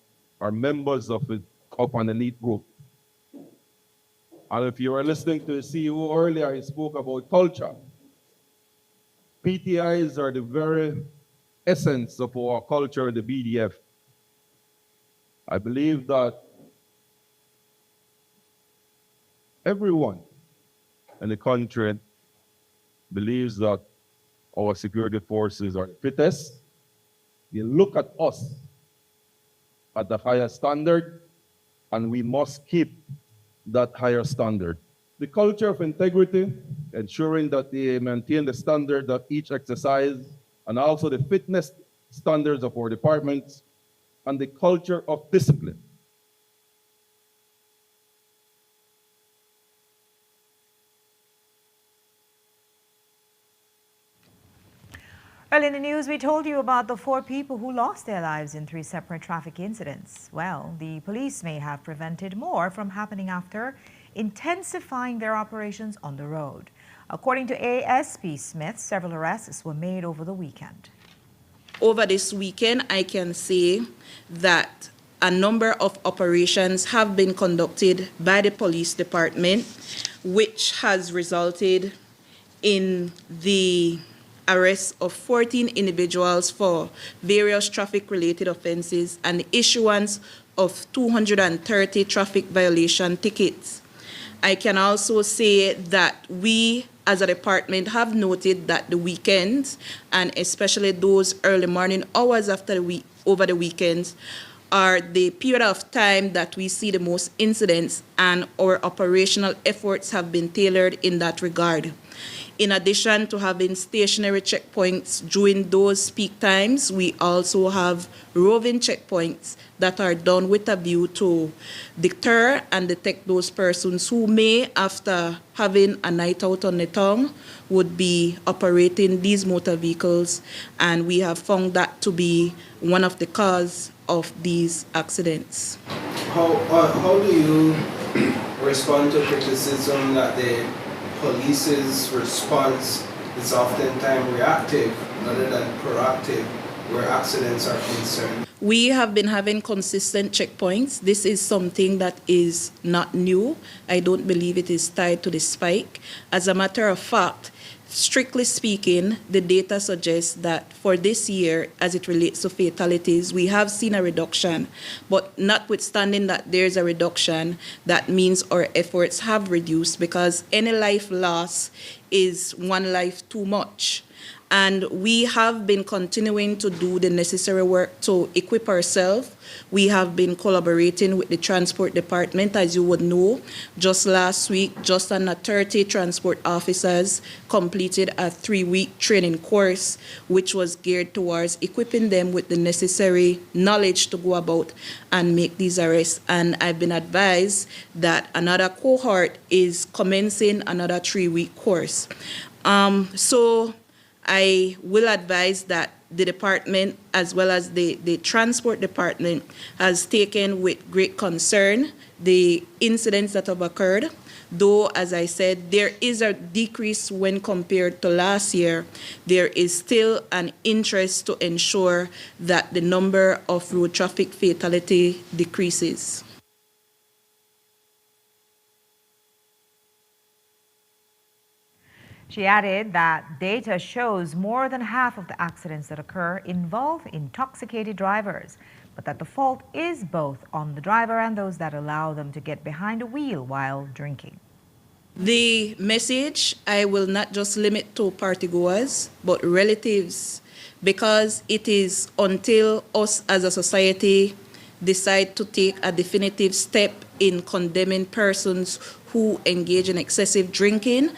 are members of an elite group. And if you were listening to the CEO earlier, he spoke about culture. PTIs are the very essence of our culture in the BDF. I believe that everyone in the country believes that our security forces are the fittest. They look at us at the highest standard, and we must keep that higher standard. The culture of integrity, ensuring that they maintain the standard that each exercise, and also the fitness standards of our departments, and the culture of discipline. Early in the news, we told you about the 4 people who lost their lives in 3 separate traffic incidents. Well, the police may have prevented more from happening after intensifying their operations on the road. According to ASP Smith, several arrests were made over the weekend. Over this weekend, I can say that a number of operations have been conducted by the police department, which has resulted in the arrest of 14 individuals for various traffic-related offenses and the issuance of 230 traffic violation tickets. I can also say that we, as a department, have noted that the weekends, and especially those early morning hours over the weekends, are the period of time that we see the most incidents, and our operational efforts have been tailored in that regard. In addition to having stationary checkpoints during those peak times, we also have roving checkpoints that are done with a view to deter and detect those persons who may, after having a night out on the town, would be operating these motor vehicles. And we have found that to be one of the causes of these accidents. How do you respond to criticism that the police's response is oftentimes reactive rather than proactive where accidents are concerned? We have been having consistent checkpoints. This is something that is not new. I don't believe it is tied to the spike. As a matter of fact, strictly speaking, the data suggests that for this year, as it relates to fatalities, we have seen a reduction. But notwithstanding that there's a reduction, that means our efforts have reduced, because any life loss is one life too much. And we have been continuing to do the necessary work to equip ourselves. We have been collaborating with the transport department, as you would know. Just last week, just under 30 transport officers completed a 3-week training course, which was geared towards equipping them with the necessary knowledge to go about and make these arrests. And I've been advised that another cohort is commencing another 3-week course. So I will advise that the department, as well as the transport department, has taken with great concern the incidents that have occurred. Though, as I said, there is a decrease when compared to last year, there is still an interest to ensure that the number of road traffic fatality decreases. She added that data shows more than half of the accidents that occur involve intoxicated drivers, but that the fault is both on the driver and those that allow them to get behind a wheel while drinking. The message I will not just limit to partygoers, but relatives, because it is until us as a society decide to take a definitive step in condemning persons who engage in excessive drinking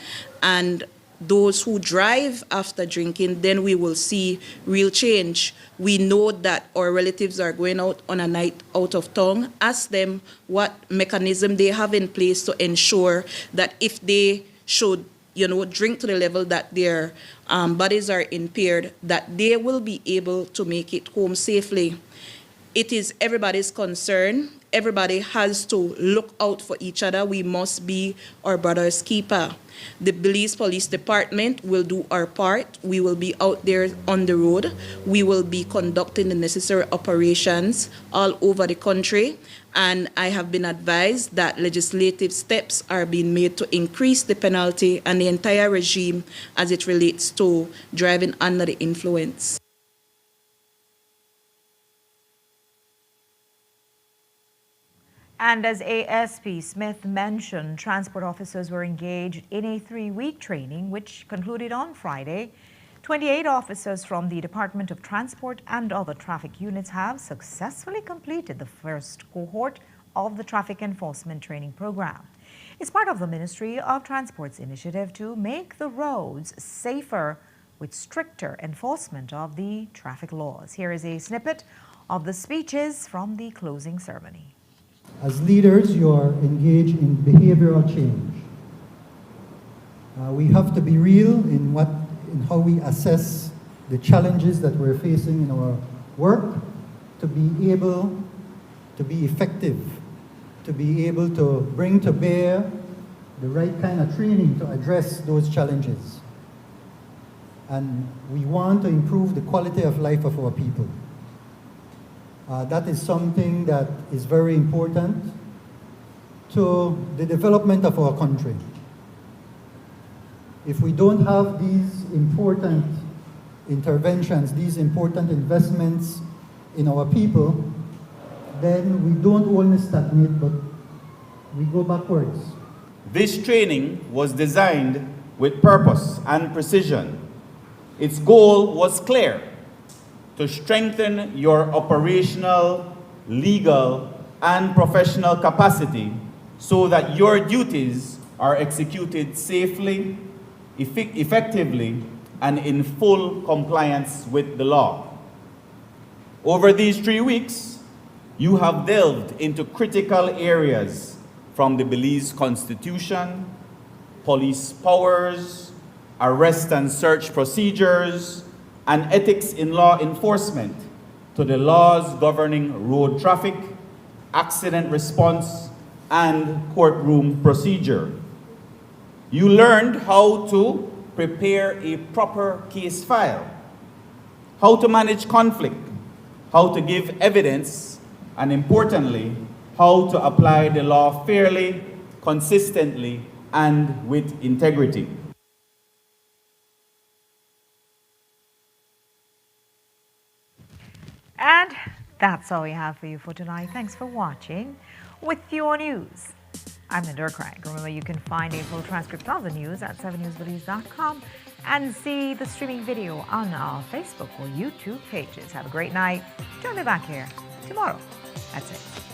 and those who drive after drinking, then we will see real change. We know that our relatives are going out on a night out of town. Ask them what mechanism they have in place to ensure that if they should, drink to the level that their bodies are impaired, that they will be able to make it home safely. It is everybody's concern. Everybody has to look out for each other. We must be our brother's keeper. The Belize Police Department will do our part. We will be out there on the road. We will be conducting the necessary operations all over the country. And I have been advised that legislative steps are being made to increase the penalty and the entire regime as it relates to driving under the influence. And as ASP Smith mentioned, transport officers were engaged in a 3-week training, which concluded on Friday. 28 officers from the Department of Transport and other traffic units have successfully completed the first cohort of the Traffic Enforcement Training Program. It's part of the Ministry of Transport's initiative to make the roads safer with stricter enforcement of the traffic laws. Here is a snippet of the speeches from the closing ceremony. As leaders, you are engaged in behavioral change. We have to be real in how we assess the challenges that we're facing in our work, to be able to be effective, to be able to bring to bear the right kind of training to address those challenges. And we want to improve the quality of life of our people. That is something that is very important to the development of our country. If we don't have these important interventions, these important investments in our people, then we don't only stagnate, but we go backwards. This training was designed with purpose and precision. Its goal was clear: to strengthen your operational, legal, and professional capacity so that your duties are executed safely, effectively, and in full compliance with the law. Over these 3 weeks, you have delved into critical areas from the Belize Constitution, police powers, arrest and search procedures, and ethics in law enforcement, to the laws governing road traffic, accident response, and courtroom procedure. You learned how to prepare a proper case file, how to manage conflict, how to give evidence, and importantly, how to apply the law fairly, consistently, and with integrity. And that's all we have for you for tonight. Thanks for watching With Your News. I'm Linda Craig. Remember, you can find a full transcript of the news at 7newsbelize.com and see the streaming video on our Facebook or YouTube pages. Have a great night. Join me back here tomorrow at 6.